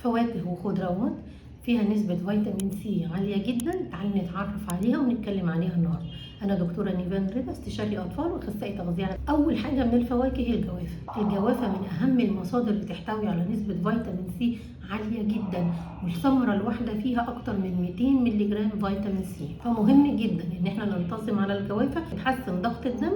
فواكه وخضروات فيها نسبة فيتامين سي عالية جدا. تعالي نتعرف عليها ونتكلم عليها النهارده. أنا دكتورة نيفان رضا، استشاري أطفال وأخصائي تغذية. أول حاجة من الفواكه هي الجوافة. الجوافة من أهم المصادر اللي تحتوي على نسبة فيتامين سي عالية جدا، والثمرة الواحدة فيها أكتر من 200 مللي جرام فيتامين سي. فمهم جدا إن احنا ننتظم على الجوافة. بتحسن ضغط الدم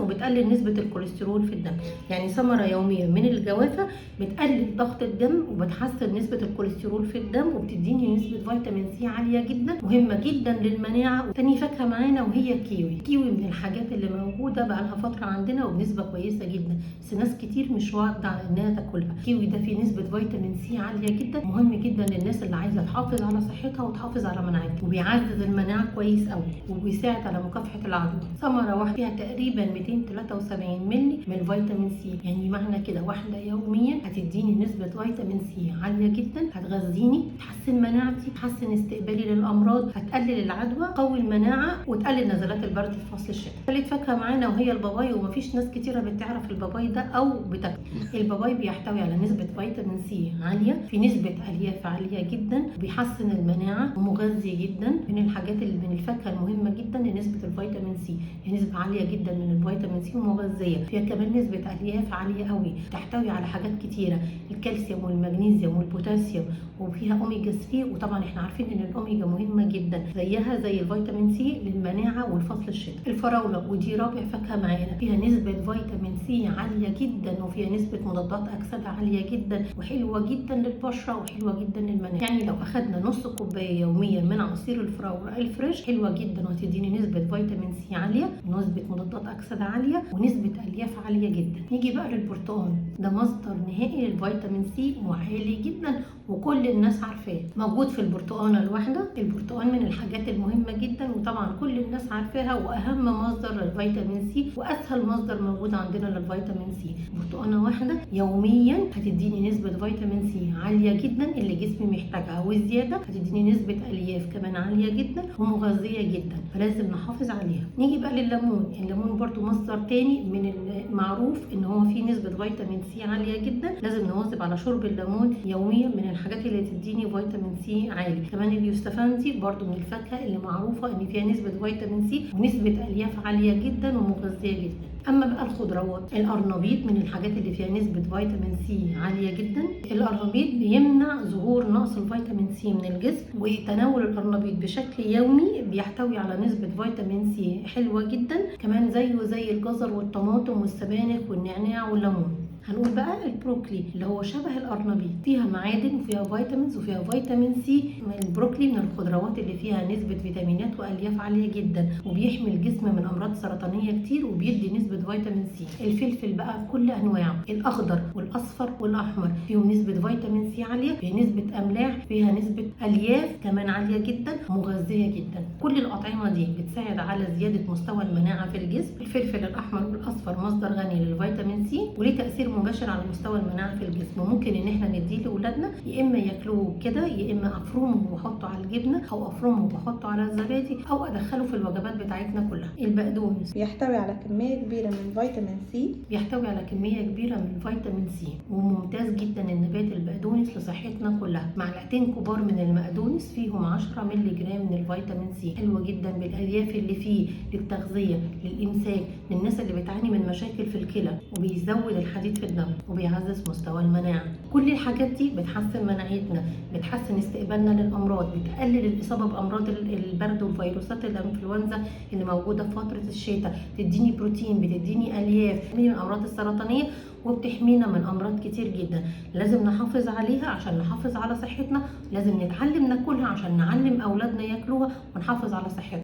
وبتقلل نسبة الكوليسترول في الدم. يعني ثمرة يومية من الجوافة بتقلل ضغط الدم وبتحسن نسبة الكوليسترول في الدم وبتديني نسبة فيتامين سي عالية جدا، مهمة جدا للمناعة. تاني فاكهة معانا وهي الكيوي. الكيوي من الحاجات اللي موجودة بقالها فترة عندنا وبنسبة كويسة جدا، بس ناس كتير مش واخدة على إنها تاكلها. الكيوي ده فيه نسبة فيتامين سي عالية جدا، مهم جدا للناس اللي عايزة تحافظ على صحتها وتحافظ على مناعتها، وبيعزز المناعة كويس قوي وبيساعد على مكافحة العدوى. ثمرة واحدة فيها تقريبا 273 مللي من فيتامين سي، يعني معنى كده واحدة يوميا هتديني نسبة فيتامين سي عالية جدا، هتغذيني، تحسن مناعتي، تحسن استقبالي للأمراض، هتقلل العدوى، تقوي المناعة، وتقلل نزلات البرد في فصل الشتاء. ثالث فاكهة معانا وهي الباباي، ومفيش ناس كتيرة بتعرف الباباي ده أو بتاكله. الباباي بيحتوي على نسبة فيتامين سي عالية، في نسبة ألياف عالية جدا، بيحسن المناعة ومغذي جدا. من الحاجات اللي من الفاكهة المهمة جدا نسبة الفيتامين سي، هي نسبة عالية جدا من الفيتامين سي ومغذية. فيها كمان نسبة ألياف عالية قوي، تحتوي على حاجات كتيرة، الكالسيوم والمغنيسيوم والبوتاسيوم، وفيها اوميجا 3. وطبعا احنا عارفين ان الاوميجا مهمة جدا زيها زي الفيتامين سي للمناعة والفصل الشتاء. الفراولة، ودي رابع فاكهة معانا، فيها نسبة فيتامين سي عالية جدا، وفيها نسبة مضادات أكسدة عالية جدا، وحلوة جدا للبشرة وحلوة جدا للمناعة. يعني لو أخدنا نص كوباية يوميا من عصير الفراولة الفريش حلوة جدا، وهتديني نسبة فيتامين سي عالية، ونسبة مضادات أكسدة عالية، ونسبة ألياف عالية جدا. نيجي بقى للبرتقال، ده مصدر نهائي للفيتامين سي وعالي جدا وكل الناس عارفاه. موجود في البرتقانة الواحدة. البرتقال من الحاجات المهمة جدا، وطبعا كل الناس عارفاها، واهم مصدر للفيتامين سي واسهل مصدر موجود عندنا للفيتامين سي. برتقانة واحدة يوميا هتديني نسبة فيتامين سي عالية جدا اللي جسمي محتاجها، والزيادة هتديني نسبة الياف كمان عالية جدا ومغذية جدا، فلازم نحافظ عليها. نيجي بقى لليمون. الليمون برضو مصدر تاني من المعروف ان هو فيه نسبة فيتامين سي عالية جدا، لازم نواظب على شرب الليمون يوميا، من الحاجات اللي تديني فيتامين سي عالي. كمان اليوستفندي برضو من الفاكهة اللي معروفة ان فيها نسبة فيتامين سي ونسبة الياف عالية جدا ومغذية جدا. اما بقى الخضروات، القرنبيط من الحاجات اللي فيها نسبة فيتامين سي عالية جدا. القرنبيط بيمنع ظهور نقص الفيتامين سي من الجسم، وتناول القرنبيط بشكل يومي بيحتوي على نسبة فيتامين سي حلوة جدا، كمان زيه زي الجزر والطماطم والسبانخ والنعناع والليمون. هنقول بقى البروكلي اللي هو شبه القرنبيط، فيها معادن وفيها فيتامينز وفيها فيتامين سي. البروكلي من الخضروات اللي فيها نسبة فيتامينات والياف عالية جدا، وبيحمي الجسم من امراض سرطانية كتير، وبيدي نسبة فيتامين سي. الفلفل بقى بكل انواعه، الاخضر والاصفر والاحمر، فيهم نسبة فيتامين سي عالية، فيها نسبة املاح، فيها نسبة الياف كمان عالية جدا، مغذية جدا. كل الاطعمة دي بتساعد على زيادة مستوى المناعة في الجسم. الفلفل الاحمر والاصفر مصدر غني للفيتامين سي، وليه تأثير مباشر على مستوى المناعه في الجسم. وممكن ان احنا نديه لاولادنا، يا اما ياكلوه كده، يا اما افرمه واحطه على الجبنه، او افرمه واحطه على الزبادي، او ادخله في الوجبات بتاعتنا كلها. البقدونس بيحتوي على كمية كبيرة من فيتامين سي، بيحتوي على كميه كبيره من فيتامين سي، وممتاز جدا النبات البقدونس لصحتنا كلها. معلقتين كبار من المقدونس فيهم 10 مللي جرام من الفيتامين سي، حلوه جدا بالالياف اللي فيه، للتغذيه، للامساك، للناس اللي بتعاني من مشاكل في الكلى، وبيزود الحديد في الدم، وبيعزز مستوى المناعة. كل الحاجات دي بتحسن مناعتنا، بتحسن استقبالنا للأمراض، بتقلل الإصابة بأمراض البرد والفيروسات الإنفلونزا اللي موجودة في فترة الشتاء، بتديني بروتين، بتديني ألياف، من الأمراض السرطانية، وبتحمينا من أمراض كتير جدا. لازم نحافظ عليها عشان نحافظ على صحتنا، لازم نتعلم ناكلها عشان نعلم أولادنا ياكلوها ونحافظ على صحتنا.